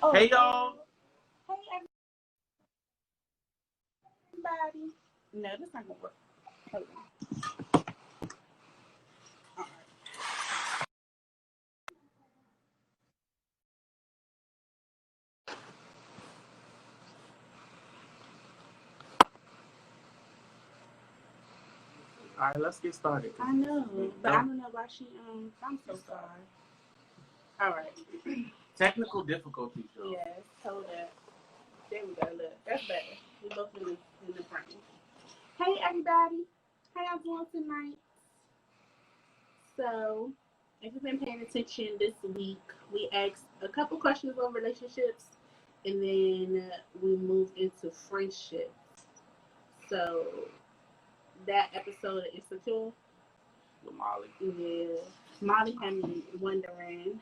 Oh, hey y'all. Hey everybody. No, this not gonna work. Hold on. All right. All right, let's get started. I know, but I don't know why she. I'm so sorry. All right. Technical difficulties, y'all. Yes, hold up. There we go. Look, that's better. We both in the frame. Hey everybody. How y'all doing tonight? So, if you've been paying attention this week, we asked a couple questions on relationships, and then we moved into friendships. So, that episode of Insecure, With Molly. yeah, Molly had me wondering,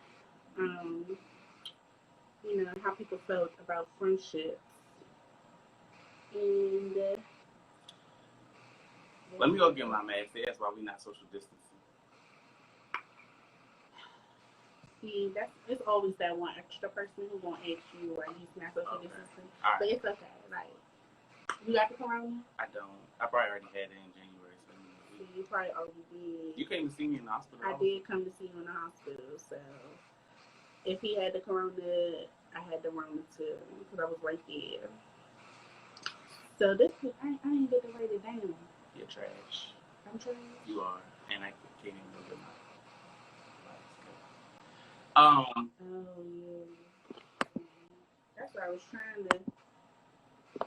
how people felt about friendships. And Let me go get my mask. That's why we not social distancing. see, it's always that one extra person who gonna ask you or he's not social distancing. Right. But it's okay. Like, you got the corona? I don't. I probably already had it in January. So You probably already did. you came to see me in the hospital. I did come to see you in the hospital, so if he had the corona, I had the corona too, because I was right there. So this is, I ain't get to write it down. You're trash. I'm trash. You are, and I can't even look at my. Oh yeah. That's what I was trying to.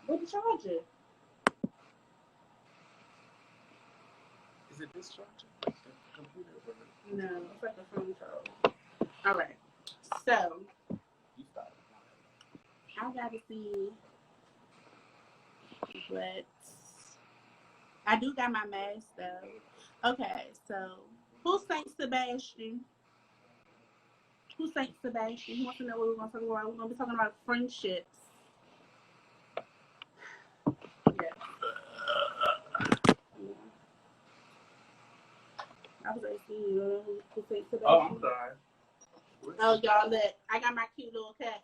What the charger? Is it this charger? Like the computer? No, it's like a phone charger. All right. So You started. I gotta see what. I do got my mask though. Okay, so who's Saint Sebastian? Who's Saint Sebastian? He wants to know what we're gonna talk about. We're gonna be talking about friendships. Yeah. I was asking you who's Saint Sebastian. Oh, I'm sorry. Oh, y'all, look, I got my cute little cat.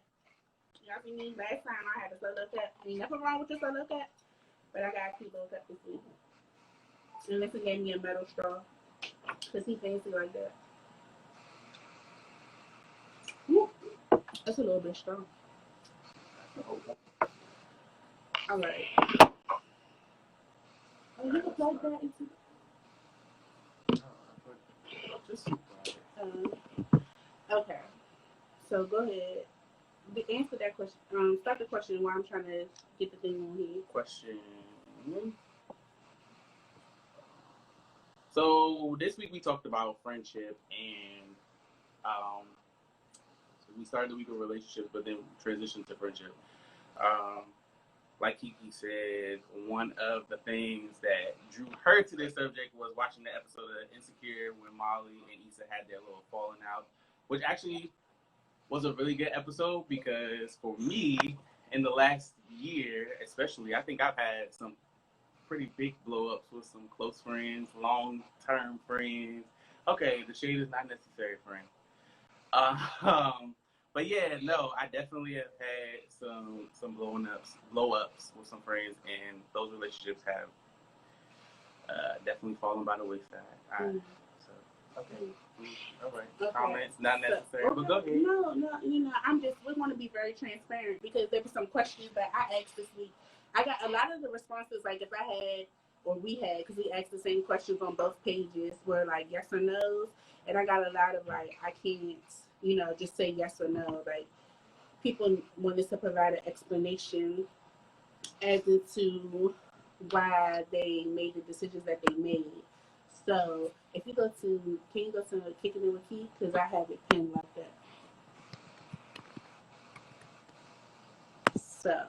Y'all see me last time I had a solo cat. Ain't nothing wrong with your solo cat, but I got a cute little cat this week. And Listen gave me a metal straw because he fancy like that. That's a little bit strong. All right. Oh, you can plug that into. Okay. So go ahead. Answer that question. Start the question while I'm trying to get the thing on here. Question. So this week we talked about friendship, and so we started the week of relationships, but then transitioned to friendship. Like Kiki said, one of the things that drew her to this subject was watching the episode of Insecure when Molly and Issa had their little falling out, which actually was a really good episode because for me, in the last year especially, I think I've had some pretty big blow-ups with some close friends, long-term friends. Okay, the shade is not necessary, friend. But yeah, no, I definitely have had some blow-ups with some friends, and those relationships have definitely fallen by the wayside. All right. Okay. Comments not necessary, but go ahead. No, we want to be very transparent because there were some questions that I asked this week. I got a lot of the responses, like if I had, or we had, because we asked the same questions on both pages, were like yes or no's, and I got a lot of like, I can't, just say yes or no. Like people wanted to provide an explanation as into why they made the decisions that they made. So if you can you go to Kicking It With Keith? Because I have it pinned like that. So,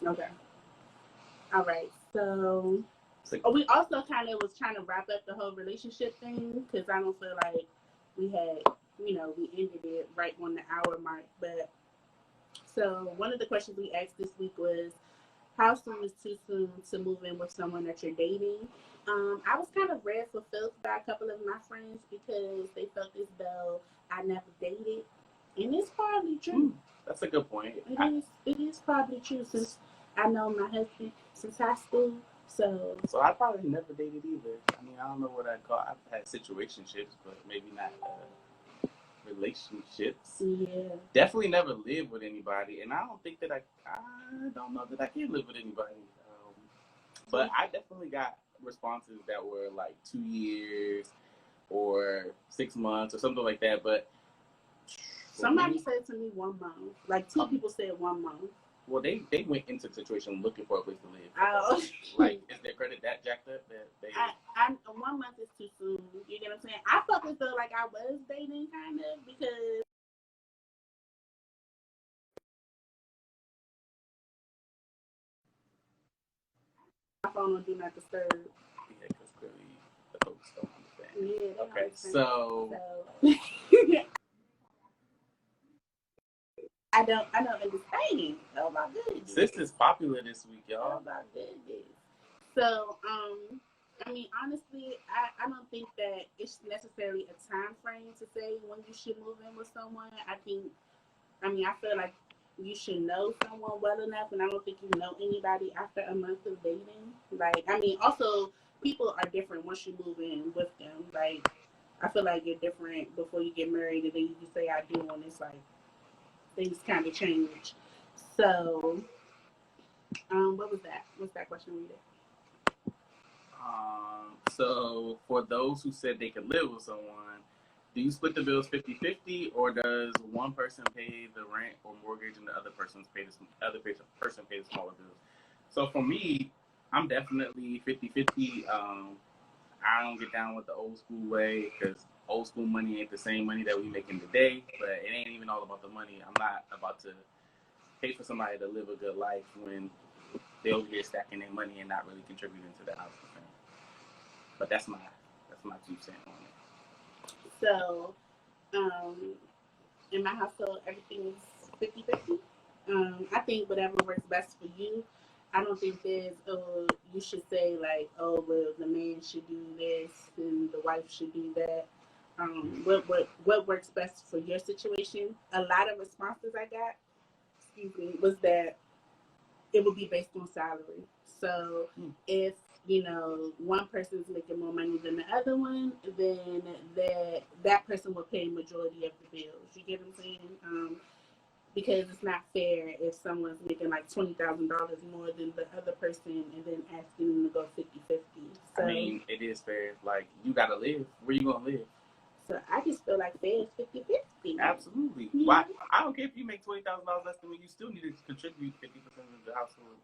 okay. All right. So, we also kind of was trying to wrap up the whole relationship thing because I don't feel like we had, we ended it right on the hour mark. But so one of the questions we asked this week was, how soon is too soon to move in with someone that you're dating? I was kind of read for filth by a couple of my friends because they felt as though I never dated, and it's probably true. That's a good point. It is probably true since I know my husband since high school. So I probably never dated either. I mean, I don't know what I call. I've had situationships, but maybe not relationships. Yeah. Definitely never lived with anybody, and I don't think that I don't know that I can live with anybody. But I definitely got responses that were like 2 years or 6 months or something like that. But somebody said to me 1 month. Like 2 people said 1 month. Well, they went into the situation looking for a place to live. Oh. Like, is their credit that jacked up that they? 1 month is too soon. You get what I'm saying? I felt as though like I was dating kind of because. My phone on do not disturb. Yeah, because clearly the folks don't understand. Yeah. Okay, so. I don't understand. Oh my goodness. Sis is popular this week, y'all. Oh my goodness. So, I mean, honestly, I don't think that it's necessarily a time frame to say when you should move in with someone. I feel like you should know someone well enough, and I don't think you know anybody after a month of dating. Like, I mean, also, people are different once you move in with them. Like, I feel like you're different before you get married, and then you say I do, and it's like, things kind of change. So, what was that? What's that question, Rita? So for those who said they could live with someone, do you split the bills 50-50, or does one person pay the rent or mortgage and the other person pay the smaller bills? So for me, I'm definitely 50-50. I don't get down with the old school way because old school money ain't the same money that we making today, but it ain't even all about the money. I'm not about to pay for somebody to live a good life when they over here stacking their money and not really contributing to the house. But that's my 2 cents on it. So, in my household, everything is 50-50. I think whatever works best for you. I don't think there's you should say like, oh well, the man should do this and the wife should do that. What works best for your situation? A lot of responses I got, was that it would be based on salary. So if one person is making more money than the other one, then that person will pay majority of the bills. You get what I'm saying? Because it's not fair if someone's making like $20,000 more than the other person and then asking them to go 50-50. So, I mean, it is fair. Like, you gotta live. Where you gonna live? So I just feel like fair is 50-50. Absolutely. Yeah. Why? I don't care if you make $20,000 less than me. You still need to contribute 50% of the household.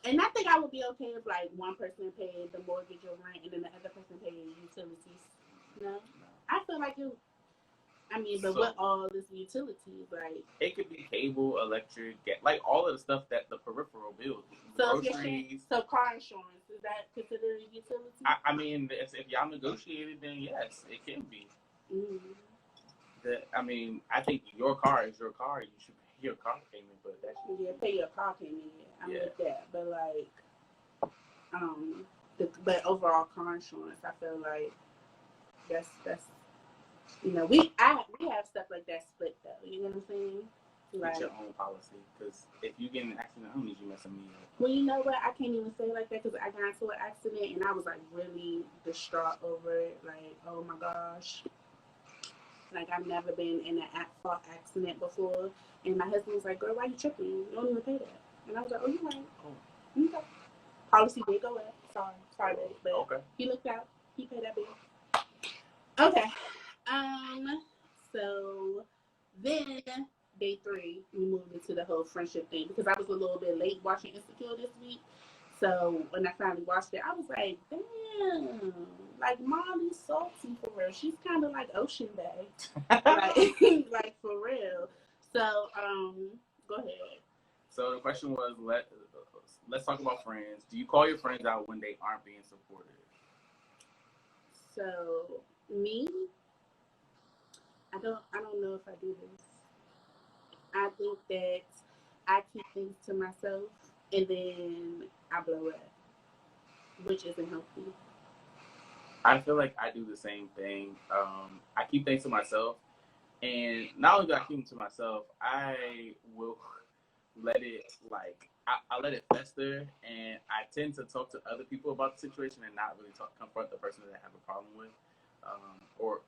And I think I would be okay if like one person paid the mortgage or rent and then the other person paid utilities. No. I feel like it. I mean, but what all this utilities like? It could be cable, electric, like all of the stuff that the peripheral bills. So groceries. So car insurance, is that considered a utility? I mean, if y'all negotiated, then yes, it can be. I mean, I think your car is your car. You should pay your car payment, but that should pay your car payment. I get that, but like, but overall car insurance, I feel like that's we have stuff like that split though. You know what I'm saying? Like, it's your own policy, because if you get in an accident, I don't need you messing me up. Well, you know what? I can't even say like that because I got into an accident and I was like really distraught over it. Like, oh my gosh. Like, I've never been in an at-fault accident before. And my husband was like, girl, why you tripping? You don't even pay that. And I was like, oh, you're right. Oh. Okay. Policy did go up. Sorry, babe. But okay. He looked out. He paid that bill. Okay. So then day 3, we moved into the whole friendship thing because I was a little bit late watching Insecure this week. So when I finally watched it, I was like, damn, like Molly's salty for real. She's kind of like Ocean Bay, like for real. So go ahead. So the question was, let's talk about friends. Do you call your friends out when they aren't being supportive? So me, I don't know if I do this. I think that I keep things to myself. and then I blow up, which isn't healthy. I feel like I do the same thing. I keep things to myself, and not only do I keep them to myself, I will let it I let it fester, and I tend to talk to other people about the situation and not really confront the person that I have a problem with, or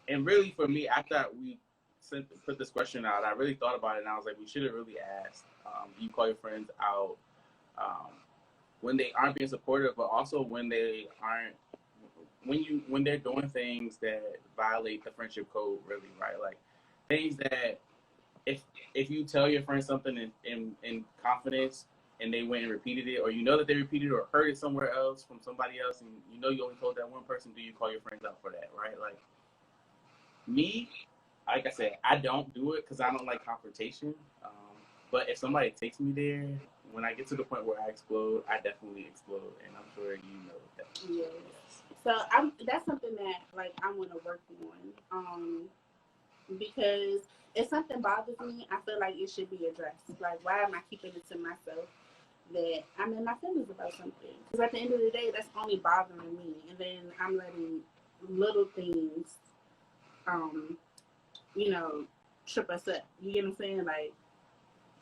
and really for me, after we put this question out, I really thought about it, and I was like, we should have really asked. You call your friends out when they aren't being supportive, but also when they aren't when they're doing things that violate the friendship code, really, right? Like things that if you tell your friend something in confidence and they went and repeated it, or you know that they repeated it or heard it somewhere else from somebody else, and you know you only told that one person, do you call your friends out for that, right? Like me, like I said, I don't do it because I don't like confrontation. But if somebody takes me there, when I get to the point where I explode, I definitely explode, and I'm sure you know that. Yes. So that's something that like I want to work on, because if something bothers me, I feel like it should be addressed. Like, why am I keeping it to myself that I'm in my feelings about something? Because at the end of the day, that's only bothering me, and then I'm letting little things, you know, trip us up. You get what I'm saying? Like,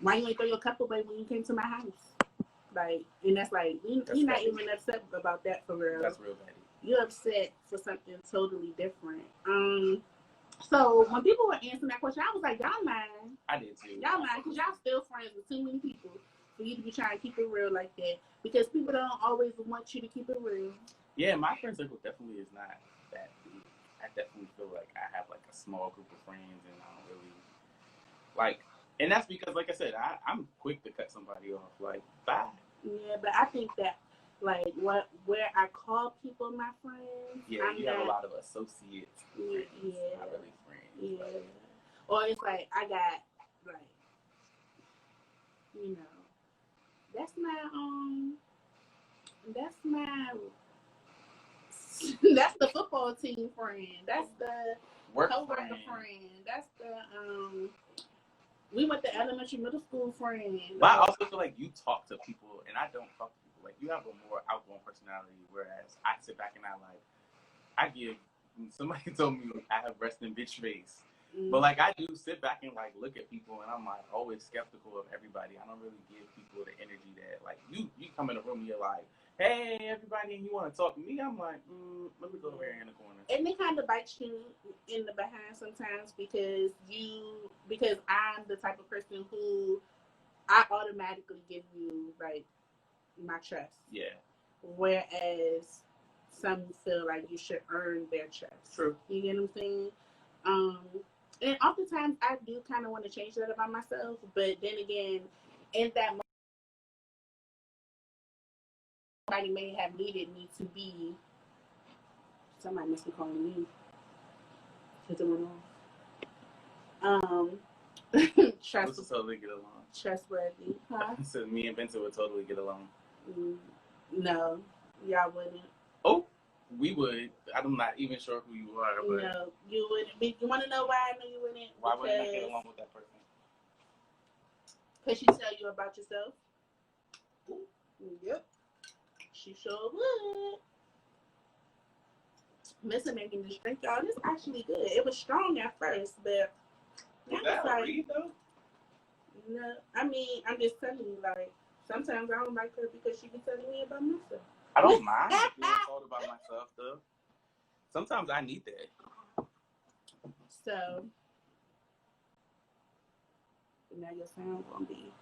why you ain't throw your cup away when you came to my house? Like, and that's like, you're not even upset about that for real. That's real bad. You're upset for something totally different. So when people were answering that question, I was like, y'all mind. I did too. Y'all mind, because y'all still friends with too many people for you to be trying to keep it real like that. Because people don't always want you to keep it real. Yeah, my friend circle definitely is not that big. I definitely feel like I have like a small group of friends, and I don't really like. And that's because, like I said, I'm quick to cut somebody off. Like, bye. Yeah, but I think that, like, where I call people my friends. Yeah, you have a lot of associates. Yeah, friends, not really friends. Yeah. Like, or it's like I got like, you know, that's my that's the football team friend. That's the work coworker friend. That's the we went to elementary middle school friend. But I also feel like you talk to people, and I don't talk to people. Like, you have a more outgoing personality, whereas I sit back and I give. Somebody told me I have resting bitch face. Mm-hmm. But like, I do sit back and like look at people, and I'm like always skeptical of everybody. I don't really give people the energy that like you come in the room and you're like, hey everybody, and you want to talk to me. I'm like, let me go over here in the corner. And they kind of bite you in the behind sometimes because I'm the type of person who I automatically give you like my trust. Yeah. Whereas some feel like you should earn their trust. True. You get what I'm saying? And oftentimes I do kind of want to change that about myself, but then again, in that moment, somebody may have needed me to be. Somebody must be calling me. What's going on? Let's totally get along. Trustworthy, huh? So me and Vincent would totally get along. No, y'all wouldn't. Oh, we would. I'm not even sure who you are, but no, you wouldn't. You want to know why I know you wouldn't? Why wouldn't I get along with that person? Because she tell you about yourself. Ooh. Yep, she sure would. Listen, making this drink, y'all. This is actually good. It was strong at first, but is that a read though? No, I mean, I'm just telling you, like, sometimes I don't like her because she be telling me about myself. I don't mind being told about myself, though. Sometimes I need that. So, now your sound gonna be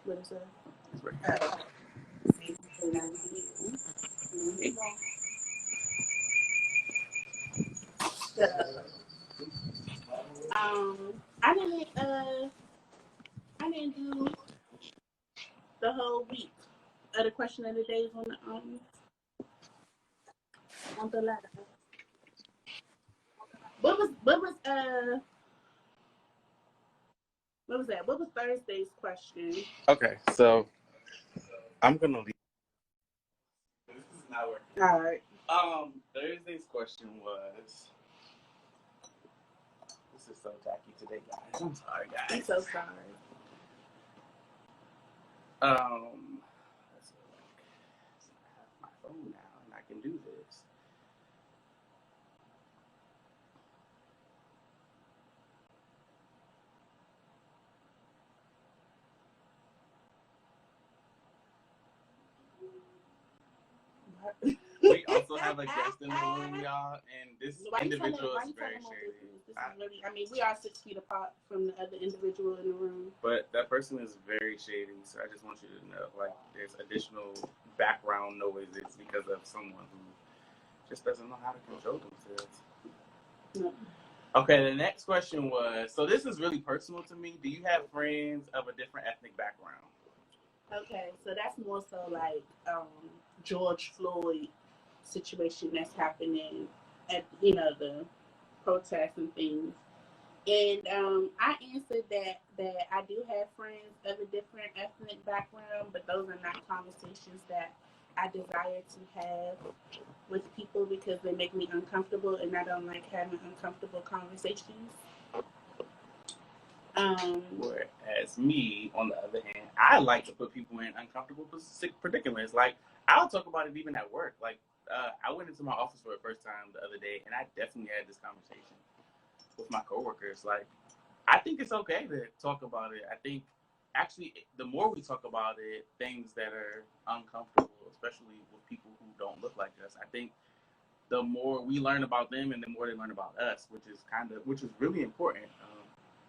what is that? It's right. I didn't do the whole week of the question of the day on the ladder. What was that? What was Thursday's question? Okay, so I'm gonna leave. This is not working. All right. Thursday's question was. This is so tacky today, guys. I'm sorry, guys. I'm so sorry. Let's see, I have my phone now, and I can do this. We also have a guest in the room, y'all, and this individual is very shady. This is really, I mean, we are 6 feet apart from the other individual in the room. But that person is very shady, so I just want you to know, like, there's additional background noises because of someone who just doesn't know how to control themselves. No. Okay, the next question was, so this is really personal to me. Do you have friends of a different ethnic background? Okay, so that's more so like George Floyd situation that's happening at, you know, the protests and things. And I answered that I do have friends of a different ethnic background, but those are not conversations that I desire to have with people because they make me uncomfortable, and I don't like having uncomfortable conversations. Whereas me, on the other hand, I like to put people in uncomfortable predicaments. Like, I'll talk about it even at work. Like, I went into my office for the first time the other day, and I definitely had this conversation with my coworkers. Like, I think it's okay to talk about it. I think, actually, the more we talk about it, things that are uncomfortable, especially with people who don't look like us, I think the more we learn about them and the more they learn about us, which is really important.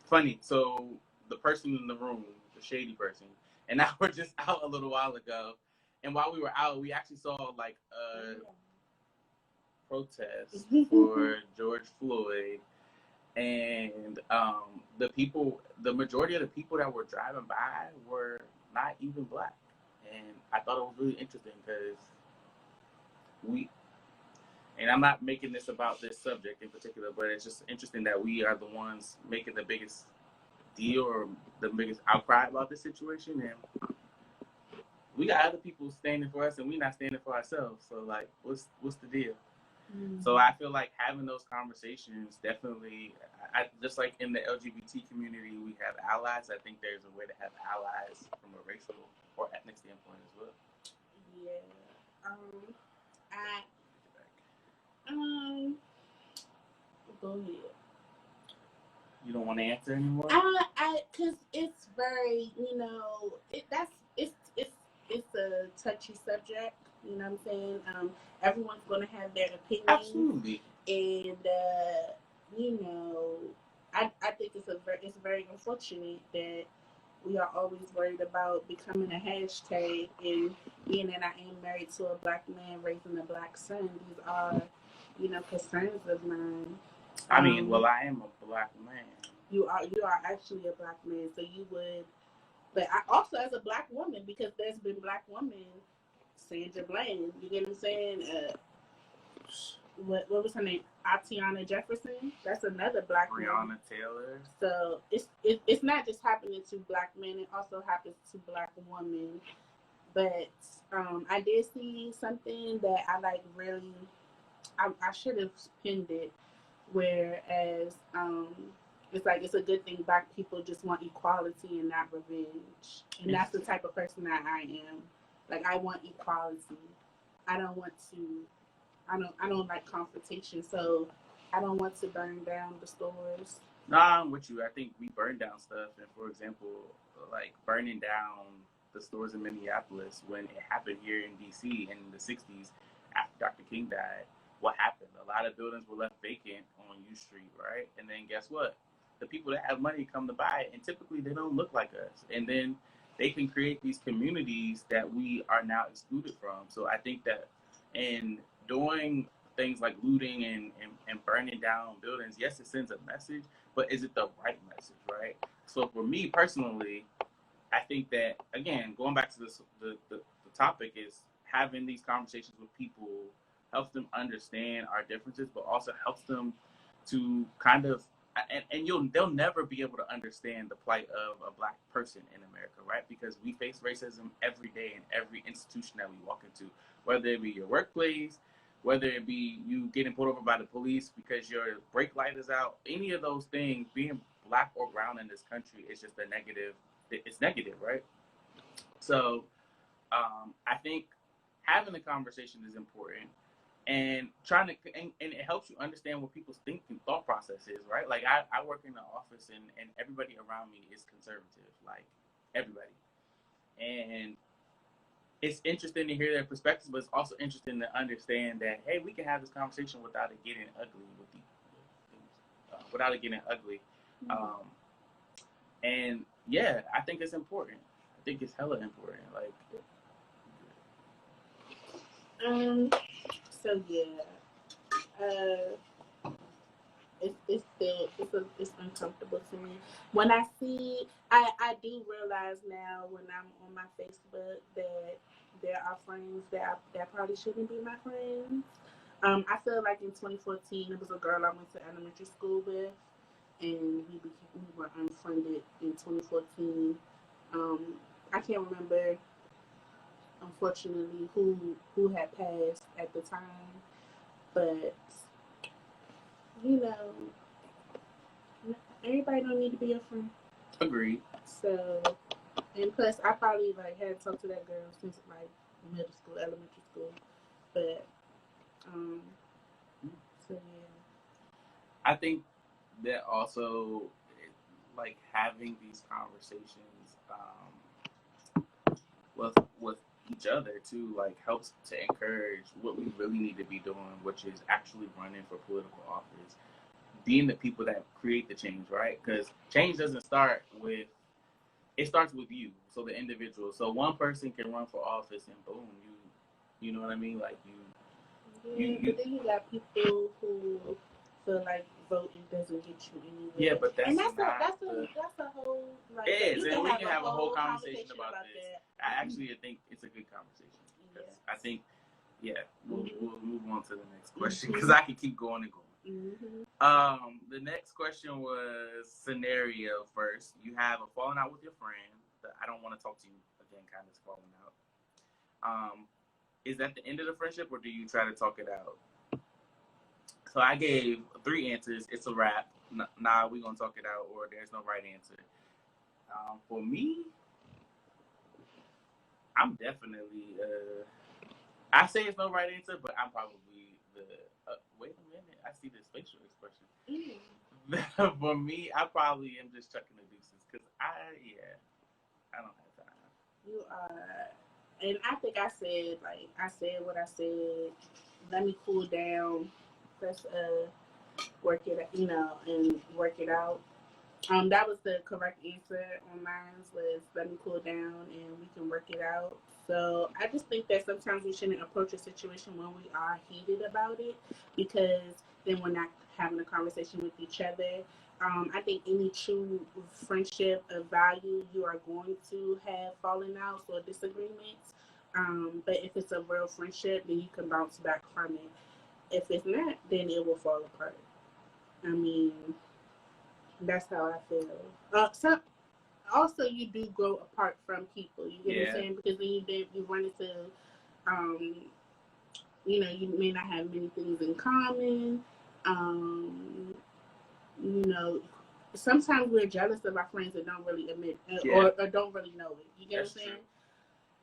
Funny. So the person in the room, the shady person, and I were just out a little while ago, and while we were out, we actually saw like a protest for George Floyd, and the majority of the people that were driving by were not even black, and I thought it was really interesting because and I'm not making this about this subject in particular, but it's just interesting that we are the ones making the biggest deal or the biggest outcry about this situation, and we got other people standing for us, and we're not standing for ourselves. So, like, what's the deal? Mm-hmm. So I feel like having those conversations definitely, just like in the LGBT community, we have allies. I think there's a way to have allies from a racial or ethnic standpoint as well. Yeah. Go ahead. You don't want to answer anymore? Cause it's very, you know, it's a touchy subject. You know what I'm saying? Everyone's gonna have their opinion. Absolutely. And you know, I think it's very unfortunate that we are always worried about becoming a hashtag and being that I am married to a black man raising a black son. These are, you know, concerns of mine. I mean, well, I am a black man. You are actually a black man, so you would. But I also, as a black woman, because there's been black women, Sandra Bland. You get what I'm saying? What was her name? Atiana Jefferson. That's another black Breonna woman. Taylor. So it's not just happening to black men; it also happens to black women. But I did see something that I like really. I should have pinned it. Whereas it's a good thing black people just want equality and not revenge, and that's the type of person that I am. Like, I want equality. I don't want to. I don't like confrontation, so I don't want to burn down the stores. No, I'm with you. I think we burn down stuff, and for example, like burning down the stores in Minneapolis when it happened here in DC in the 60s after Dr. King died. What happened? A lot of buildings were left vacant on U Street, right? And then guess what? The people that have money come to buy it, and typically they don't look like us. And then they can create these communities that we are now excluded from. So I think that in doing things like looting and burning down buildings, yes, it sends a message, but is it the right message, right? So for me personally, I think that, again, going back to the topic is having these conversations with people helps them understand our differences, but also helps them to kind of, and they'll never be able to understand the plight of a black person in America, right? Because we face racism every day in every institution that we walk into, whether it be your workplace, whether it be you getting pulled over by the police because your brake light is out, any of those things, being black or brown in this country is just a negative. It's negative, right? So I think having the conversation is important, and trying to and it helps you understand what people's thinking thought process is, right? Like I work in the office, and everybody around me is conservative, like everybody, and it's interesting to hear their perspectives, but it's also interesting to understand that, hey, we can have this conversation without it getting ugly without it getting ugly. Um, and yeah, I think it's important. I think it's hella important. Like, so yeah, it's uncomfortable to me when I see. I do realize now when I'm on my Facebook that there are friends that probably shouldn't be my friends. I feel like in 2014 it was a girl I went to elementary school with, and we were unfriended in 2014. Um, I can't remember, unfortunately, who had passed at the time, but you know, everybody don't need to be your friend. agreed. So, and plus, I probably like hadn't talked to that girl since like middle school, elementary school, but so yeah. I think that also, like having these conversations with each other too, like helps to encourage what we really need to be doing, which is actually running for political office, being the people that create the change, right? Because change doesn't start with, it starts with you, so the individual. So one person can run for office and boom, you know what I mean? Like But then you got people who feel like voting doesn't get you anywhere. Yeah, but that's a whole like. It is, and we can have a whole conversation about this. That. I actually think it's a good conversation. Yes. I think, yeah, we'll move on to the next question because I can keep going and going. The next question was scenario first. You have a falling out with your friend. I don't want to talk to you again, kind of falling out. Is that the end of the friendship, or do you try to talk it out? So I gave 3 answers. It's a wrap. Nah, we're going to talk it out, or there's no right answer. For me, I'm definitely, I say it's no right answer, but I'm probably the, wait a minute, I see this facial expression. For me, I probably am just chucking the deuces, because I don't have time. You are, and I think I said what I said. Let me cool down. Let's work it, and work it out. That was the correct answer on mine, was let me cool down and we can work it out. So I just think that sometimes we shouldn't approach a situation when we are heated about it, because then we're not having a conversation with each other. I think any true friendship of value, you are going to have falling outs or disagreements. But if it's a real friendship, then you can bounce back from it. If it's not, then it will fall apart. I mean, that's how I feel. So also, you do grow apart from people. You get what I'm saying? Because then you run into, you may not have many things in common. Sometimes we're jealous of our friends that don't really admit or don't really know it. You get what I'm saying?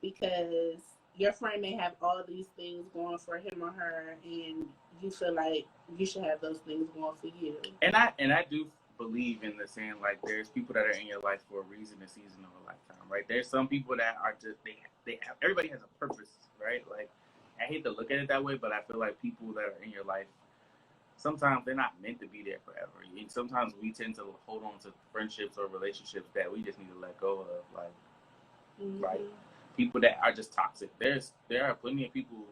Because your friend may have all these things going for him or her, and you feel like you should have those things going for you. And I do believe in the saying, like, there's people that are in your life for a reason, a season, or a lifetime, right? There's some people that are just they have, everybody has a purpose, right? Like, I hate to look at it that way, but I feel like people that are in your life, sometimes they're not meant to be there forever. And sometimes we tend to hold on to friendships or relationships that we just need to let go of, like, right? People that are just toxic. There are plenty of people,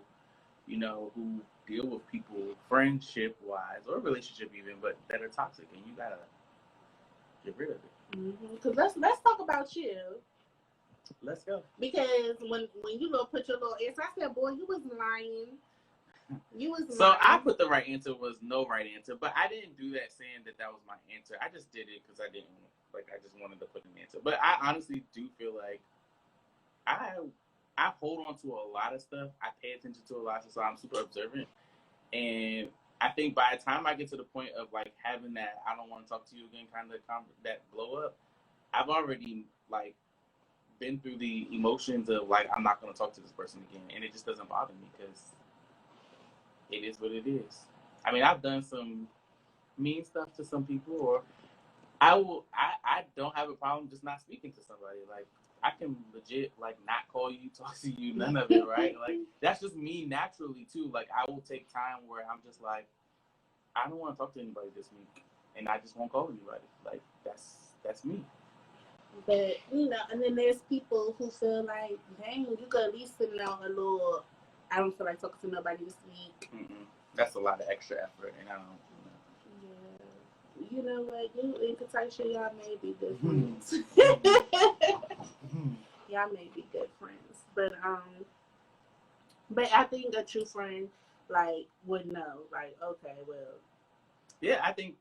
who deal with people friendship wise or relationship even, but that are toxic, and you gotta get rid of it. Because let's talk about you. Let's go. Because when you put your little answer, I said, boy, you was lying. You was so lying. I put the right answer was no right answer, but I didn't do that saying that was my answer. I just did it because I just wanted to put an answer. But I honestly do feel like I hold on to a lot of stuff. I pay attention to a lot of stuff, so I'm super observant. And I think by the time I get to the point of like having that I don't want to talk to you again kind of that blow up, I've already like been through the emotions of like I'm not going to talk to this person again, and it just doesn't bother me because it is what it is. I mean, I've done some mean stuff to some people, or I don't have a problem just not speaking to somebody. Like I can legit like not call you, talk to you, none of it, right? Like that's just me naturally too. Like I will take time where I'm just like I don't want to talk to anybody this week, and I just won't call anybody. Like that's me. But you know, and then there's people who feel like, dang, you could at least send out a little. I don't feel like talking to nobody this week. Mm-mm. That's a lot of extra effort, and I don't. Yeah, you know what? You and Katisha, y'all may be good friends. Y'all may be good friends, but I think a true friend like would know, like, okay, well. Yeah, I think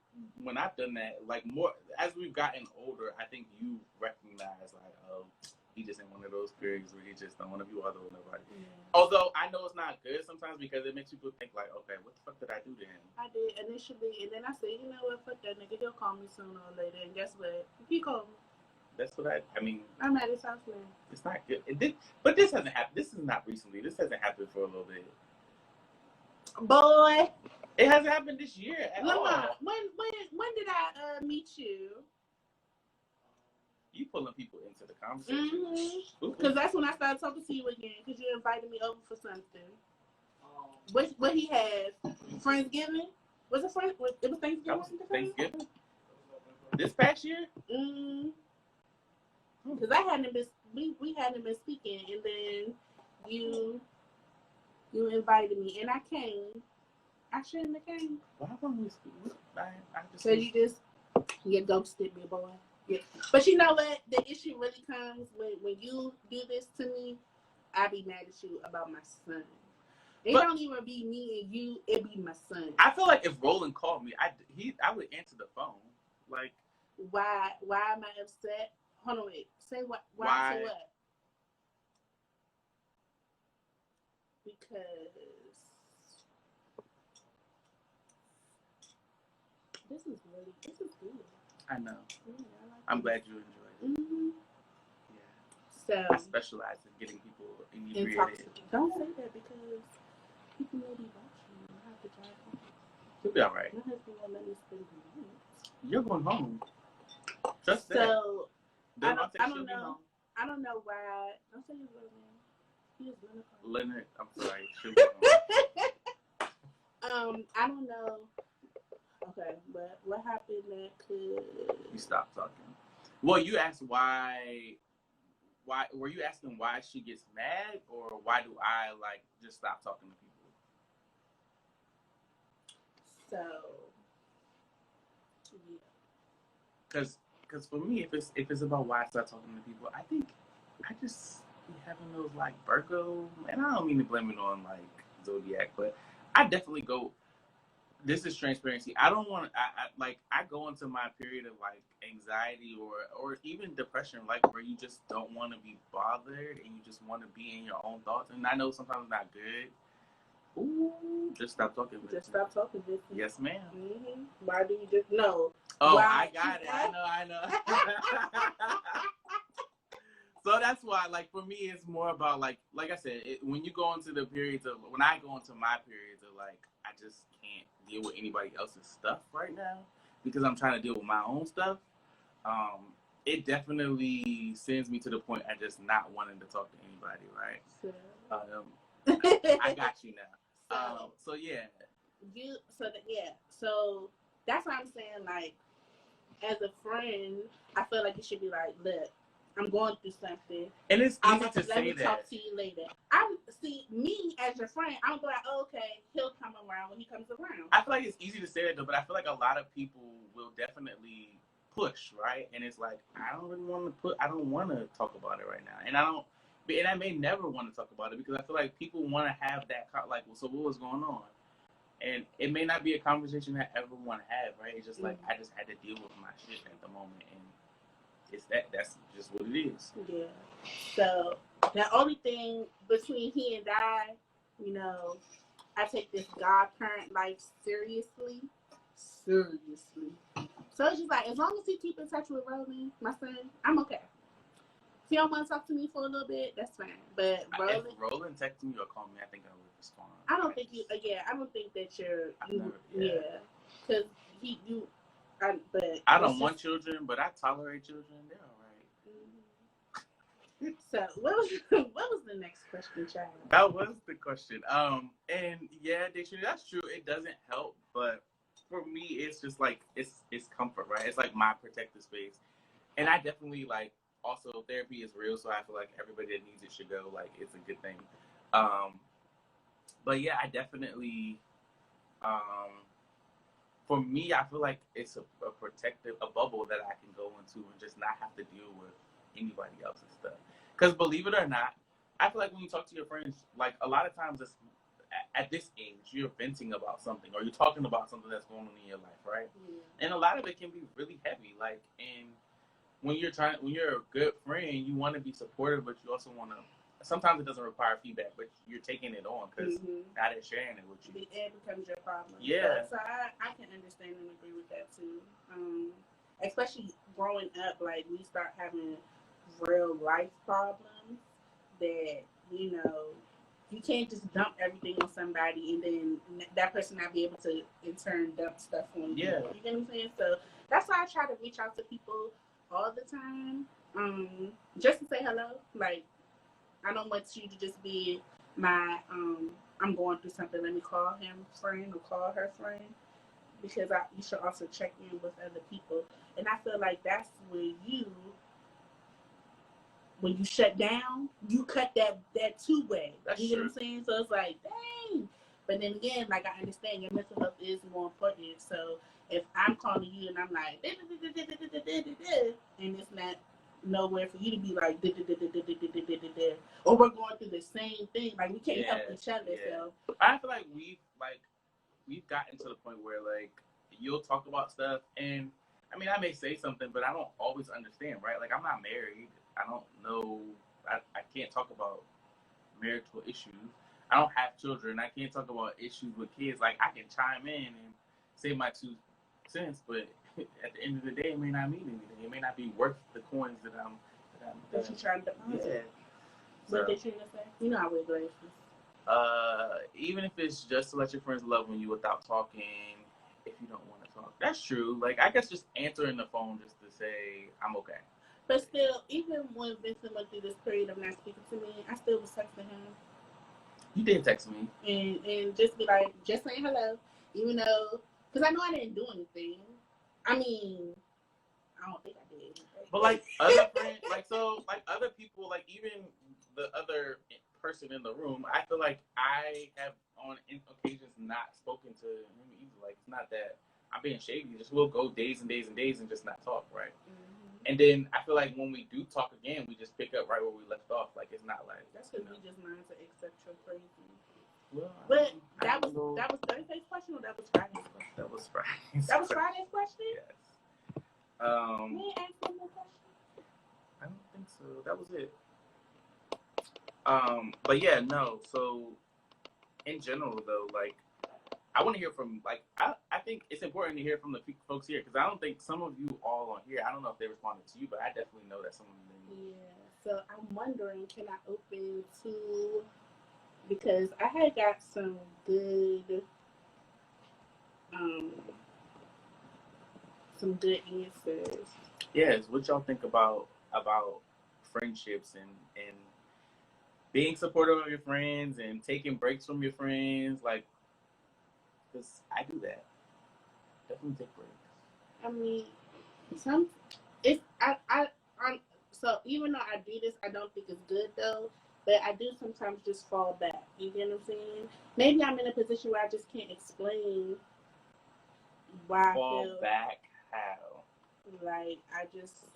when I've done that, like more as we've gotten older, I think you recognize like, oh, he just in one of those periods where he just don't want to be bothered with nobody. Yeah. Although I know it's not good sometimes because it makes people think like, okay, what the fuck did I do to him? I did initially, and then I said, you know what, fuck that nigga, he'll call me sooner or later, and guess what? He called me. That's what I mean. I'm at his house now. It's not good. But this hasn't happened. This is not recently. This hasn't happened for a little bit. Boy. It hasn't happened this year at all. When did I meet you? You pulling people into the conversation. Because that's when I started talking to you again. Because you invited me over for something. What he has? Friendsgiving? Was it Friends? It was Thanksgiving. Thanksgiving. This past year. Because I hadn't been. We hadn't been speaking, and then you invited me, and I came. I shouldn't have came. Why won't we speak? So you ghosted me, boy. Yeah. But you know what? The issue really comes when you do this to me. I be mad at you about my son. It don't even be me and you. It be my son. I feel like if Roland called me, I would answer the phone. Like, why am I upset? Hold on, wait. Say what? Why? Say what? Because this is good. I know. Yeah, I'm glad you enjoyed it. Mm-hmm. Yeah. So I specialize in getting people inebriated. Don't say that because people may be watching. I have to drive home. You'll be all right. My husband won't let me spend the night. You're going home. Just that. So I don't know. I don't know why. Don't say his real name. He is Leonard. I'm sorry. She'll be home. I don't know. Okay, but what happened that could... You stopped talking. Well, you asked why were you asking why she gets mad, or why do I like just stop talking to people? So, yeah. Because for me, if it's about why I start talking to people, I think I just be having those like Virgo, and I don't mean to blame it on like Zodiac, but I definitely go. This is transparency. I don't want to. I go into my period of like anxiety or even depression, like where you just don't want to be bothered and you just want to be in your own thoughts. And I know sometimes it's not good. Ooh, just stop talking. Stop talking. Yes, ma'am. Mm-hmm. Why do you just no? Oh, I got it. I know. So that's why, like, for me, it's more about like I said, when you go into the periods of when I go into my periods of like I just can't deal with anybody else's stuff right now because I'm trying to deal with my own stuff. It definitely sends me to the point of just not wanting to talk to anybody, right? I got you now. So yeah. So that's what I'm saying. Like, as a friend, I feel like you should be like, look, I'm going through something. And it's easy to say that. Let me talk to you later. I see me as your friend. I'm going, okay, he'll come around when he comes around. I feel like it's easy to say that though, but I feel like a lot of people will definitely push, right? And it's like I don't want to talk about it right now, and I may never want to talk about it because I feel like people want to have that like, well, so what was going on? And it may not be a conversation that everyone want to have, right? It's just like I just had to deal with my shit at the moment, and that's just what it is. Yeah. So the only thing between he and I, you know, I take this godparent life seriously. Seriously. So it's just like, as long as he keep in touch with Roland, my son, I'm okay. If he don't want to talk to me for a little bit, that's fine. But Roland, if Roland texted me or called me, I think I would respond. I don't think you. Yeah, I don't think that you're. Because but I don't want children, but I tolerate children. They're all right. So what was the next question, child? That was the question. And yeah, dictionary, that's true. It doesn't help, but for me, it's just like it's comfort, right? It's like my protective space, and I definitely like. Also, therapy is real, so I feel like everybody that needs it should go. Like, it's a good thing. But yeah, I definitely, for me, I feel like it's a protective, a bubble that I can go into and just not have to deal with anybody else's stuff. Because believe it or not, I feel like when you talk to your friends, like a lot of times it's, at this age, you're venting about something or you're talking about something that's going on in your life, right? And a lot of it can be really heavy, like, and when you're a good friend, you want to be supportive, but you also want to. Sometimes it doesn't require feedback, but you're taking it on because now they're sharing it with you. It becomes your problem. Yeah. So I can understand and agree with that too. Especially growing up, like we start having real life problems that you can't just dump everything on somebody and then that person not be able to in turn dump stuff on you. You know what I'm saying? So that's why I try to reach out to people all the time, just to say hello. Like, I don't want you to just be my, I'm going through something, let me call him friend or call her friend, because you should also check in with other people. And I feel like that's where when you shut down, you cut that two-way. You know what I'm saying? So it's like, dang. But then again, like, I understand your mental health is more important. So if I'm calling you and I'm like, and it's not nowhere for you to be like, or we're going through the same thing, like we can't help each other. So I feel like we've gotten to the point where like you'll talk about stuff, and I mean I may say something, but I don't always understand, right? Like I'm not married. I don't know. I can't talk about marital issues. I don't have children. I can't talk about issues with kids. Like I can chime in and say my 2 cents, but at the end of the day, it may not mean anything. It may not be worth the coins that you're trying to deposit. Yeah. What did you say? You know how we're grateful. Even if it's just to let your friends love on you without talking, if you don't want to talk, that's true. Like I guess just answering the phone just to say I'm okay. But still, even when Vincent went through this period of not speaking to me, I still was texting him. You did text me. And just be like, just saying hello, even though, because I know I didn't do anything. I mean, I don't think I did anything. But like other friends, like other people, like even the other person in the room, I feel like I have on occasions not spoken to him either. Like it's not that I'm being shady. Just we'll go days and days and days and just not talk, right? And then I feel like when we do talk again, we just pick up right where we left off. Like it's not like that's because we just learned to accept your crazy. Well, but that was Thursday's question or that was Friday's question? That was Friday's. That was Friday's question. Yes. May I ask one more question? I don't think so. That was it. But yeah, no. So in general, though, like. I want to hear from, like, I think it's important to hear from the folks here, because I don't think some of you all on here, I don't know if they responded to you, but I definitely know that some of them did. Yeah, so I'm wondering, can I open to, because I had got some good, answers. Yes, what y'all think about friendships and being supportive of your friends and taking breaks from your friends, like, because I do that. Definitely take breaks. I mean, so even though I do this, I don't think it's good though. But I do sometimes just fall back. You get what I'm saying? Maybe I'm in a position where I just can't explain why fall I feel back. How? Like I just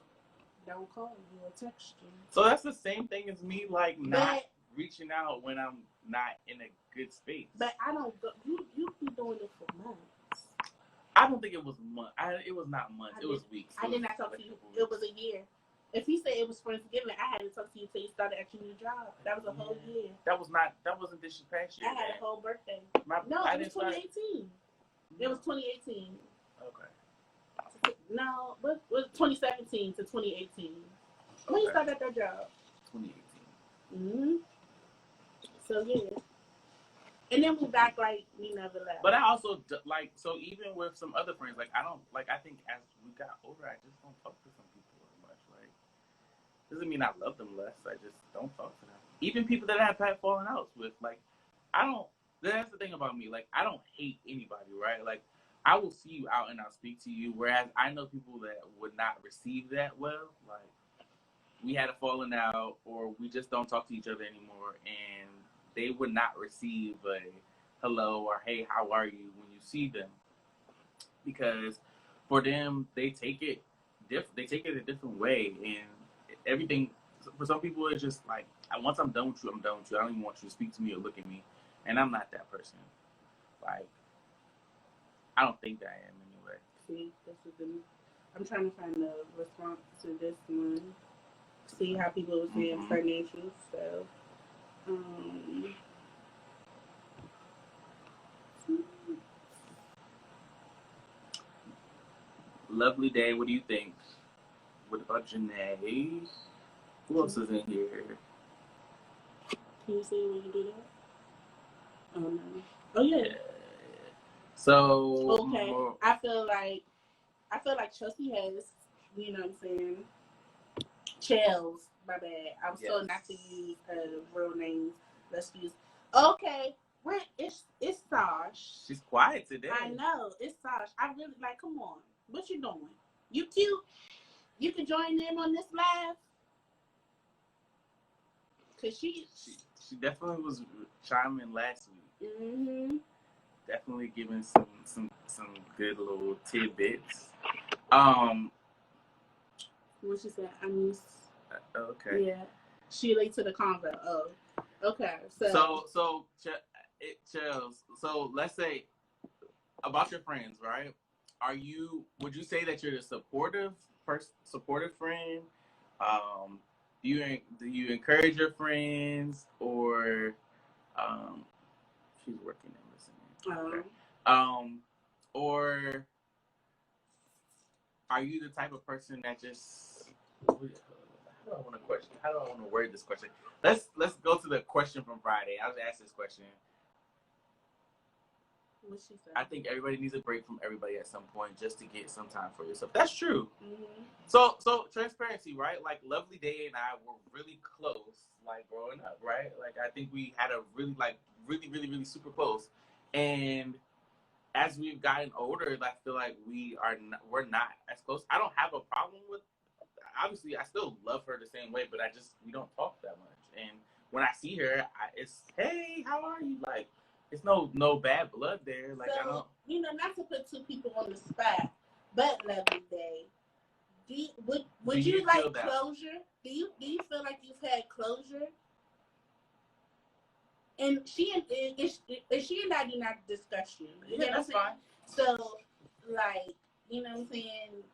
don't call you or text you. So that's the same thing as me, like not reaching out when I'm not in a good space. But I don't go. You be doing it for months. I don't think it was months. It was not months. It was weeks. I did not talk to you. It was a year. If he said it was Friendsgiving, I had to talk to you till you started at your new job. That was a whole year. That wasn't this past year. I had a whole birthday. No, it was 2018. It was 2018. Okay. No, what was 2017 to 2018? When you started at that job? 2018. So yeah. And then we back like we never left. But I also like, so even with some other friends, like I think as we got older, I just don't talk to some people as much. Like, doesn't mean I love them less. I just don't talk to them. Even people that I've had falling outs with, like, I don't. That's the thing about me. Like, I don't hate anybody, right? Like, I will see you out and I'll speak to you. Whereas I know people that would not receive that well. Like, we had a falling out, or we just don't talk to each other anymore, and they would not receive a hello or hey, how are you when you see them, because for them they take it a different way, and everything. For some people, it's just like, once I'm done with you, I'm done with you. I don't even want you to speak to me or look at me, and I'm not that person. Like, I don't think that I am anyway. See, this is I'm trying to find the response to this one. See how people were saying certain issues. So, Lovely day. What do you think? What about Janae? Who else is in here? Can you see when you do that? Oh no. Oh yeah. So okay. I feel like Chelsea has, you know what I'm saying, Chels. My bad. I was told not to use real names. Let's use. Okay. It's Sash. She's quiet today. I know. It's Sash. I really like. Come on. What you doing? You cute? You can join in on this live. Cause she definitely was chiming last week. Definitely giving some good little tidbits. What she said? I'm used. Okay. Yeah. She late to the convo. Oh. Okay. So Chels. So let's say about your friends, right? Would you say that you're a supportive friend? Do you encourage your friends, or she's working and listening? Okay. Or are you the type of person that just, how do I want to word this question? Let's go to the question from Friday. I was asked this question. What she said? I think everybody needs a break from everybody at some point, just to get some time for yourself. That's true. So transparency, right? Like, Lovely Day and I were really close, like, growing up, right? Like, I think we had a really really super close. And as we've gotten older, I feel like we're not as close. I don't have a problem with. Obviously, I still love her the same way, but we don't talk that much. And when I see her, it's, hey, how are you? Like, it's no bad blood there. Like, so, I don't. Not to put two people on the spot, but Lovely Day. Would you like closure? Do you feel like you've had closure? And she and I do not discuss you. You know that's fine. So, like, you know what I'm saying?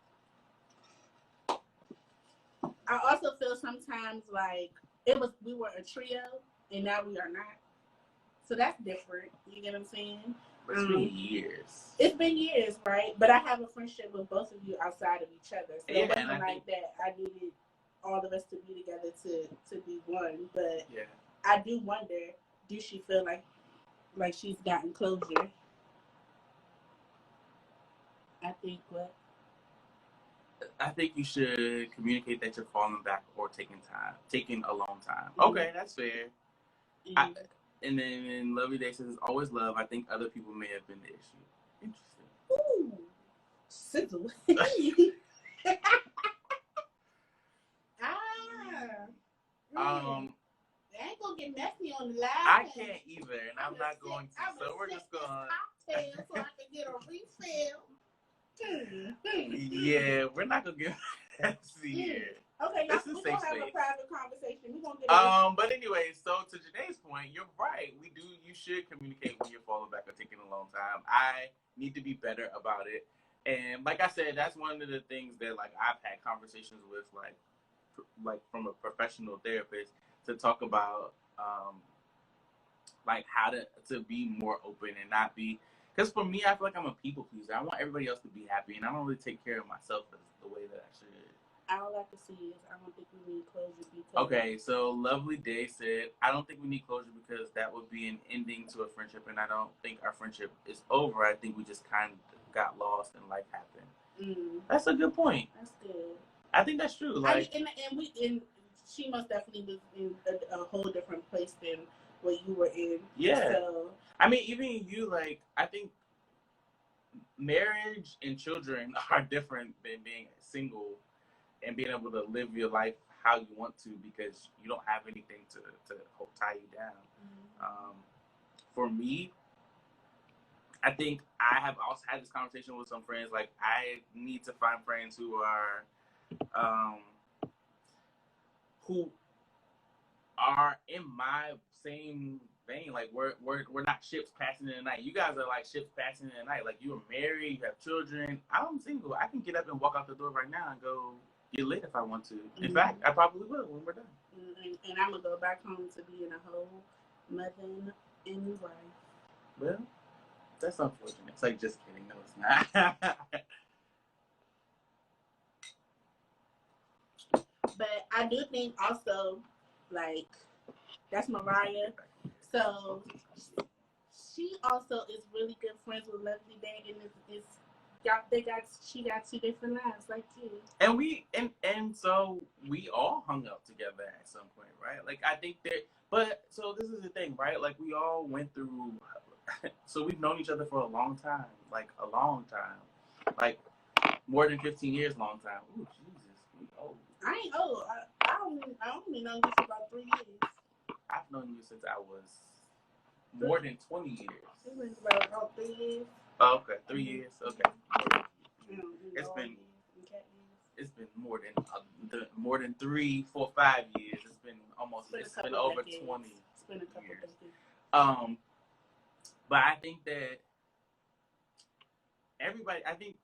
I also feel sometimes like we were a trio and now we are not. So that's different. You get what I'm saying? But it's been years. It's been years, right? But I have a friendship with both of you outside of each other. So it wasn't like that. I needed all of us to be together to be one. But I do wonder, do she feel like she's gotten closure? I think you should communicate that you're falling back or taking a long time. Okay, that's fair. And then Lovely Day says, always love. I think other people may have been the issue. Interesting. Ooh. Sizzle. I ain't gonna get messy on the live. I can't either, and I'm not going to. So we're just going cocktail so I can get a refill. Yeah, we're not gonna get messy here. Okay, we're gonna have a private conversation. We're gonna get but anyway, so to Janae's point, you're right. You should communicate when you're falling back or taking a long time. I need to be better about it. And like I said, that's one of the things that, like, I've had conversations with, like, like from a professional therapist to talk about like how to be more open and not be, because for me, I feel like I'm a people pleaser. I want everybody else to be happy, and I don't really take care of myself as the way that I should. All I can see is I don't think we need closure because. Okay, so Lovely Day said, I don't think we need closure because that would be an ending to a friendship, and I don't think our friendship is over. I think we just kind of got lost and life happened. That's a good point. That's good. I think that's true. Like, and she most definitely was in a whole different place than what you were in. Yeah. So I mean, even you, like, I think marriage and children are different than being single and being able to live your life how you want to, because you don't have anything to tie you down. For me, I think I have also had this conversation with some friends. Like, I need to find friends who are in my same vein. Like, we're not ships passing in the night. You guys are like ships passing in the night. Like, you are married, you have children. I'm single. I can get up and walk out the door right now and go get lit if I want to. In fact, I probably will when we're done. And I'm gonna go back home to being a whole mother and wife. Well, that's unfortunate. It's like, just kidding. No, it's not. But I do think also, like, that's Mariah. So she also is really good friends with Lovely Day, and she got two different lives like you. And so we all hung out together at some point, right? Like, I think that, but so this is the thing, right? Like, we all went through, so we've known each other for a long time, like like more than 15 years, long time. Ooh, Jesus, we old. I ain't old. I only known you for about 3 years. I've known you since I was more than 20 years. It was about 3 years. Oh, okay, 3 years. Okay. It's been more than 3, 4, 5 years. It's been over decades. 20 It's been a couple years. Decades. But I think that everybody, I think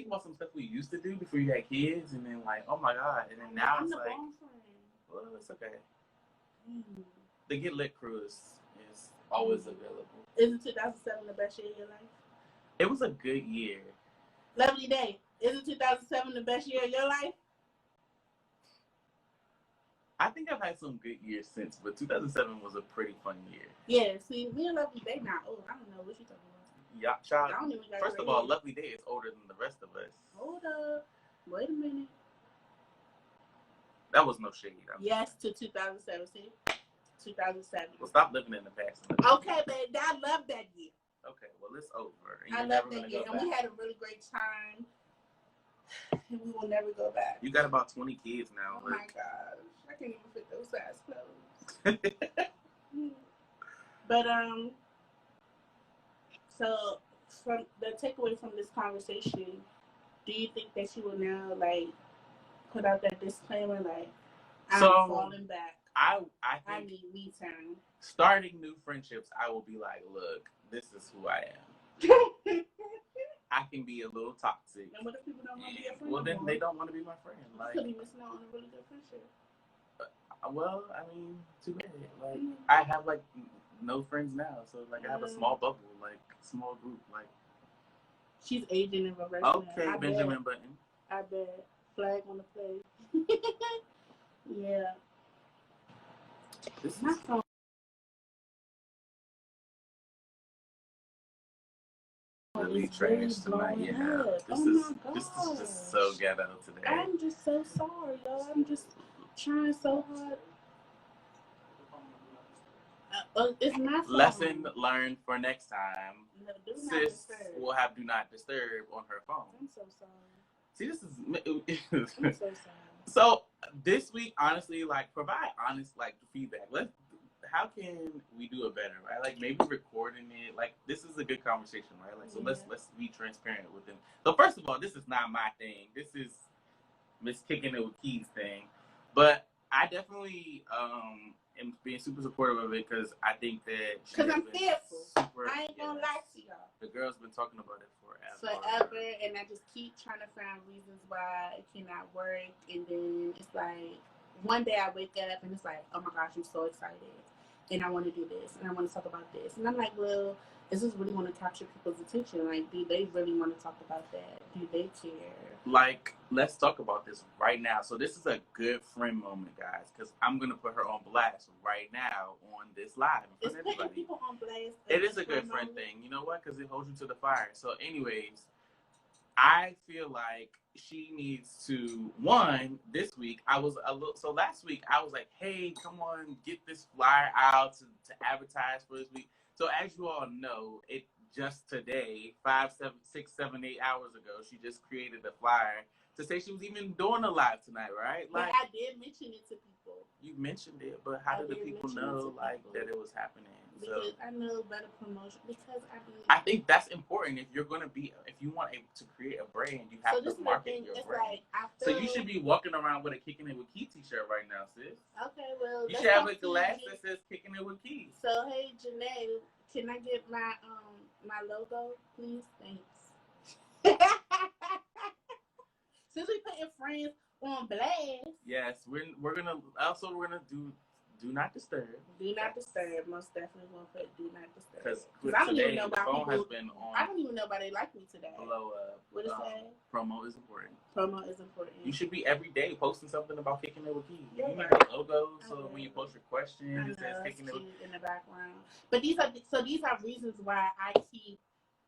about some stuff we used to do before you had kids, and then like, oh my God, and then now it's like, well, it's okay. The Get Lit crew is always available. Isn't 2007 the best year of your life? It was a good year. Lovely Day. Isn't 2007 the best year of your life? I think I've had some good years since, but 2007 was a pretty fun year. Yeah, see, me and Lovely Day not old. I don't know what you're talking about. Yeah, child. First of all, Lovely Day is older than the rest of us. Hold up. Wait a minute. That was no shade. Yes, to 2007. See? 2007. Well, stop living in the past. Okay, but I love that year. Okay, well, it's over. I love that year. And we had a really great time. And we will never go back. You got about 20 kids now. Oh, my gosh. I can't even fit those size clothes. But, so from the takeaway from this conversation, do you think that she will now, like, put out that disclaimer, like, I'm falling back? I need me time. Starting new friendships, I will be like, look, this is who I am. I can be a little toxic. And what if people don't want to be a friend? Well, then they don't want to be my friend. Like, you could be missing out on a really good friendship. Well, I mean, too bad. Like, I have like no friends now, so like I have a small bubble, like small group. Like, she's aging in reverse. Okay, Benjamin Button. I bet. Flag on the play. Yeah. This is really trash tonight. Yeah. This is just so ghetto today. I'm just so sorry, y'all. I'm just trying so hard. It's my phone. Lesson learned for next time. No, Sis will have do not disturb on her phone. I'm so sorry. See, this is. I'm so sorry. So this week, honestly, like, provide honest like feedback. How can we do it better, right? Like, maybe recording it. Like, this is a good conversation, right? Like, so let's be transparent with them. So first of all, this is not my thing. This is Miss Kicking It with Keys thing. But I definitely and being super supportive of it because I think that because I'm fearful. I ain't gonna lie to y'all. The girl's been talking about it forever, and I just keep trying to find reasons why it cannot work, and then it's like one day I wake up and it's like, oh my gosh, I'm so excited, and I want to do this, and I want to talk about this, and I'm like, well, is this really want to capture people's attention? Like, do they really want to talk about that? Do they care? Like, let's talk about this right now. So this is a good friend moment, guys, because I'm gonna put her on blast right now on this live in front of everybody. People on blast. It is a good friend thing, you know what? Because it holds you to the fire. So, anyways, I feel like she needs to, this week I was a little, so last week I was like, hey, come on, get this flyer out to advertise for this week. So as you all know, it just today, 5, 7, 6, 7, 8 hours ago, she just created a flyer to say she was even doing a live tonight, right? Like, I did mention it to people. You mentioned it, but how did the people know that it was happening? Because I know better promotion. Because I think that's important. If you're gonna be, if you want to create a brand, you have to market your brand. So you should be walking around with a Kicking It with Key t-shirt right now, sis. Okay, well, you should have a glass that says Kicking It with Key. So hey, Janae, can I get my my logo, please? Thanks. Since we putting friends on blast. Yes, we're gonna do not disturb. Do not disturb. Most definitely won't put do not disturb. Because I don't even know about people. Has been on. I don't even know why they like me today. Blow up. What is that? Promo is important. Promo is important. You should be every day posting something about Kicking It with Key. Yeah. You need a logo, so when you post your questions, it says Kicking It with Key in the background. But these are reasons why I keep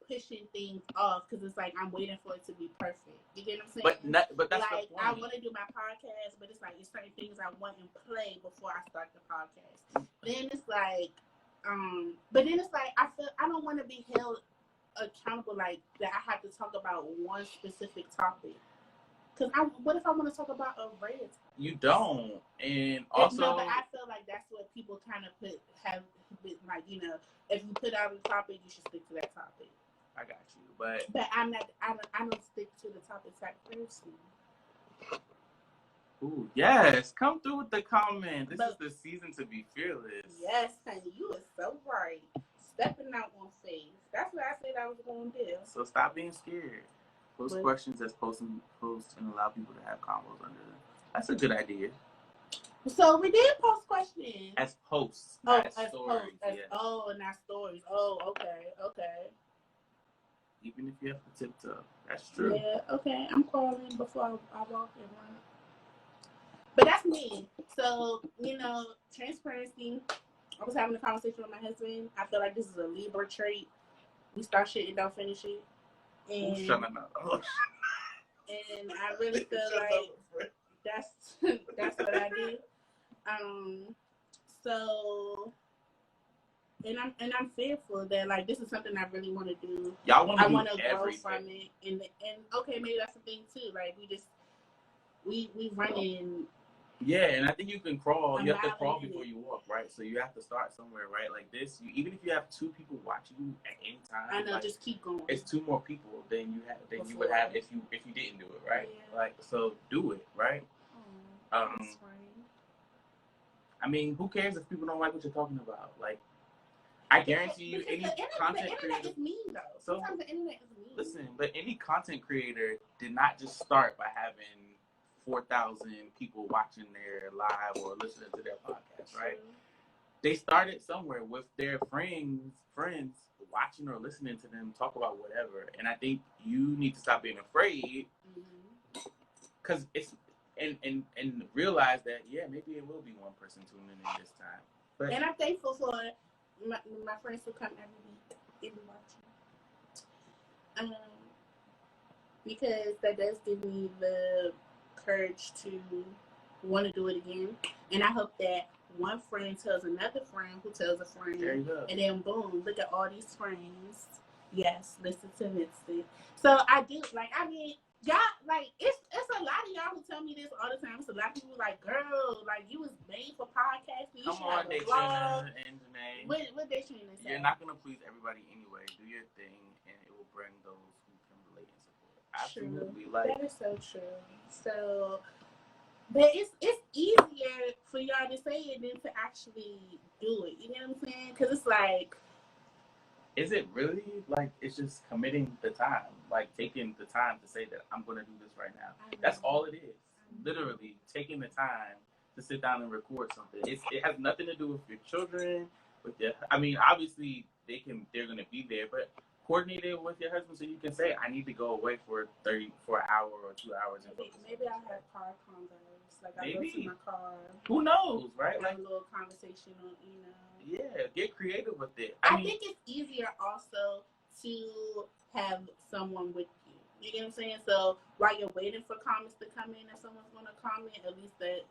pushing things off, because it's like I'm waiting for it to be perfect. You get what I'm saying? But that's like the point. I want to do my podcast, but it's like there's certain things I want in play before I start the podcast. Then it's like, but then it's like I don't want to be held accountable like that. I have to talk about one specific topic. Because what if I want to talk about a red? You don't, and also. No, but I feel like that's what people kind of have like, you know, if you put out a topic, you should stick to that topic. I got you, but I'm not. I don't stick to the topic type person. Ooh, yes, come through with the comment. This is the season to be fearless. Yes, honey, you are so right. Stepping out on faith. That's what I said I was going to do. So stop being scared. Post questions as post and allow people to have combos under them. That's a good idea. So we did post questions. As posts, as stories. Posts. Not stories. Oh, okay. Even if you have to tiptoe. That's true. Yeah, okay. I'm calling before I walk in one. But that's me. So, you know, transparency. I was having a conversation with my husband. I feel like this is a Libra trait. We start shit and don't finish it. And, and I really feel like that's what I do. So and I'm fearful that like this is something I really want to do. Y'all want to I want to grow from it, and okay, maybe that's the thing too. Like we running. Yeah, and I think you can crawl. You have to crawl before you walk, right? So you have to start somewhere, right? Like this, even if you have 2 people watching you at any time, I know, like, just keep going. It's 2 more people than you would have if you didn't do it, right? Yeah. Like, so do it, right? That's right. I mean, who cares if people don't like what you're talking about? Like, I guarantee you, any content creator. The internet is mean, though. Sometimes the internet is mean. Listen, but any content creator did not just start by having 4,000 people watching their live or listening to their podcast, right? They started somewhere with their friends watching or listening to them talk about whatever. And I think you need to stop being afraid, because it's and realize that maybe it will be one person tuning in this time. But and I'm thankful for my friends who come every week and watching, because that does give me the courage to want to do it again. And I hope that one friend tells another friend who tells a friend, there you go. And then boom, look at all these friends. Yes, listen to Misty. So I do y'all, like it's a lot of y'all who tell me this all the time. It's a lot of people like, girl, like you was made for podcasting. You Come on, Daytrina and Janae. What Daytrina say? You're not gonna please everybody anyway. Do your thing, and it will bring those who can relate and support. Absolutely, true. That is so true. So But it's easier for y'all to say it than to actually do it. You know what I'm saying? Because it's like, is it really like it's just committing the time, like taking the time to say that I'm going to do this right now? That's all it is. Literally taking the time to sit down and record something. It has nothing to do with your children. With your, I mean, obviously they're going to be there, but coordinate it with your husband so you can say, I need to go away for an hour or 2 hours. And maybe I'll have car convos. Like I go to my car. Who knows, right? Like a little conversation on, you know. Yeah, get creative with it. I think it's easier also to have someone with you. You get what I'm saying? So while you're waiting for comments to come in and someone's gonna comment, at least that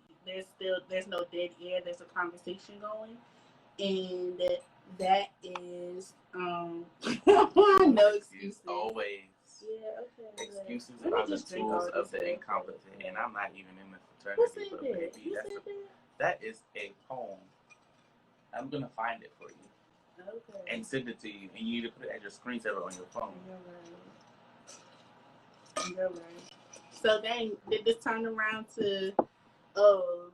there's no dead air, there's a conversation going. And that is no excuses. Always. Yeah, okay. Excuses are the tools of the incompetent, and I'm not even in the fraternity. Who said that? That is a poem. I'm gonna find it for you. Okay. And send it to you, and you need to put it as your screensaver on your phone. You're right. So then, did this turn around to,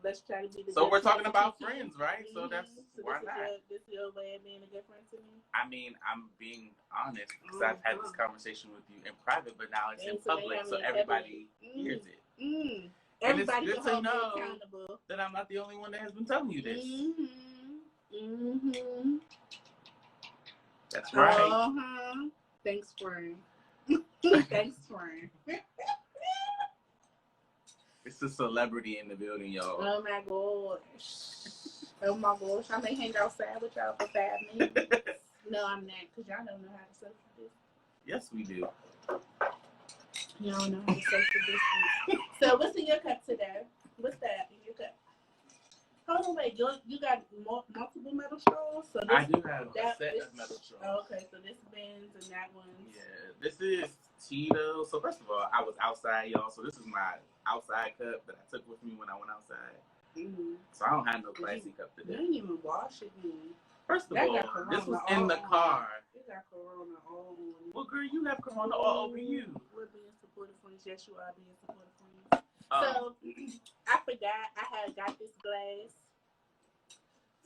let's try to be the. So we're talking about friends, right? Mm-hmm. So that's why not? This is your way of being a good friend to me. I mean, I'm being honest because I've had this conversation with you in private, but now it's in public, so everybody hears it. Mm. Everybody can hold me accountable. That I'm not the only one that has been telling you this. Mm-hmm. That's right. Uh-huh. Thanks, friend. Thanks, friend. It's a celebrity in the building, y'all. Oh my gosh. I may hang outside with y'all for 5 minutes. No, I'm not, because y'all don't know how to social distance. Yes, we do. Y'all don't know how to social distance. So what's in your cup today? What's that in your cup? Hold on, wait. You got multiple metal straws? So I do have a set of metal straws. Oh, okay, so this Ben's and that one's. Yeah, this is Tito's. So first of all, I was outside, y'all. So this is my outside cup that I took with me when I went outside. Mm-hmm. So I don't have no classy cup today. You didn't even wash it, man. First of all, this was in the car. You got Corona all on you. Well, girl, you have Corona all over you. We're being supportive friends. Yes, you are being supportive friends. So, I forgot I had got this glass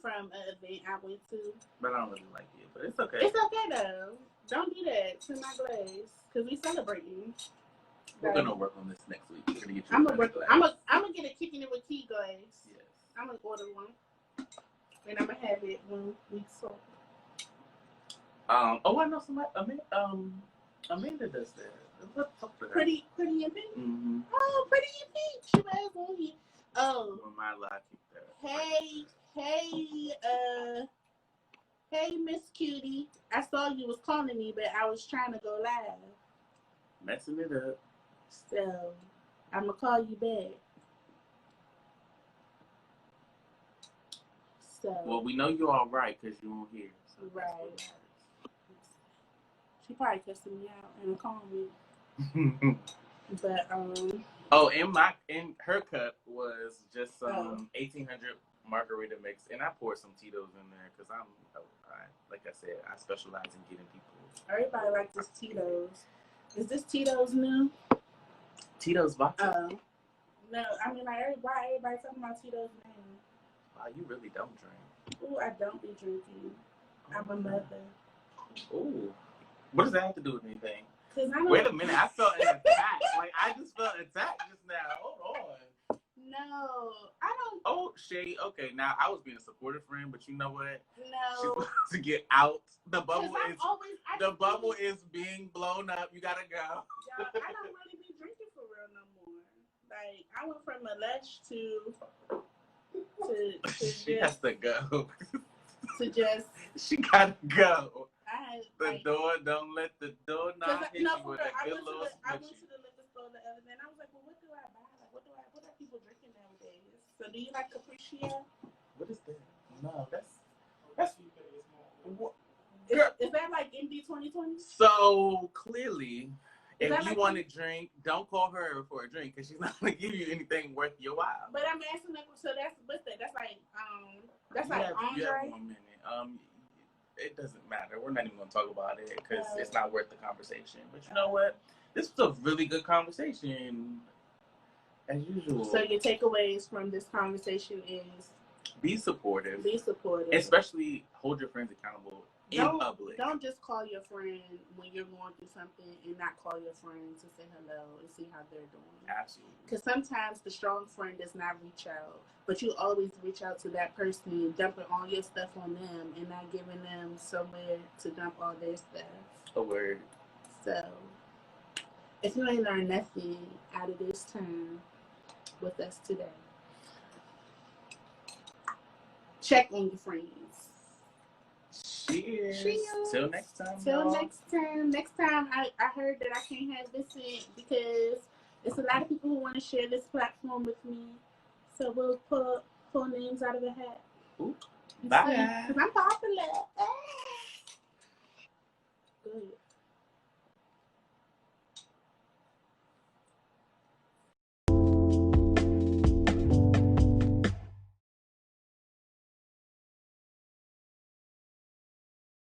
from an event I went to. But I don't really like it, but it's okay. It's okay, though. Don't do that to my glass, because we celebrating. We're going to work on this next week. We're going to get you I'm gonna get a kicking it with tea glass. Yes. I'm going to order one. And I'm going to have it when we talk. I know somebody, Amanda does that. Let's talk to her. Pretty in pink? Mm-hmm. Oh, Pretty in pink. She was on here. Oh. On my live, keep that. Hey, Miss Cutie. I saw you was calling me, but I was trying to go live. Messing it up. So, I'm going to call you back. So. Well, we know you're all right because you're on here. So right. She probably cussing me out in a comment. But in her cup was just some 1800 margarita mix, and I poured some Tito's in there because like I said, I specialize in getting people. Everybody likes this Tito's. Is this Tito's new? Tito's vodka? No, I mean like everybody talking about Tito's now. Wow, you really don't drink. Ooh, I don't be drinking. I'm a mother. Ooh. What does that have to do with anything? Wait a minute, I felt an attack. Like, I just felt attacked just now. Hold on. No, I don't. Oh, Shay, okay, now I was being a supportive friend, but you know what? No. She's supposed to get out. The bubble is being blown up. You gotta go. Y'all, I don't really be drinking for real no more. Like, I went from a lush to she has to go. To just. She gotta go. The door, don't let the door not hit you with a good little I went to the liquor store the other day and I was like, well, what do I buy? Like, what are people drinking nowadays? So do you like Capriccio? What is that? No, that's is that like MD 2020? So clearly, if you want to drink, don't call her for a drink because she's not going to give you anything worth your while. But I'm asking, so what's that? That's like Andre? You have 1 minute. It doesn't matter. We're not even going to talk about it because it's not worth the conversation. But you know what? This was a really good conversation. As usual. So your takeaways from this conversation is be supportive. Be supportive. Especially hold your friends accountable in public. Don't just call your friend when you're going through something and not call your friend to say hello and see how they're doing. Absolutely. Because sometimes the strong friend does not reach out, but you always reach out to that person, dumping all your stuff on them and not giving them somewhere to dump all their stuff. A word. So, if you ain't learned nothing out of this time with us today, check on your friends. Cheers. Till next time. Next time, I heard that I can't have Vincent because there's a lot of people who want to share this platform with me. So we'll pull names out of the hat. Ooh. Bye. Because I'm popular.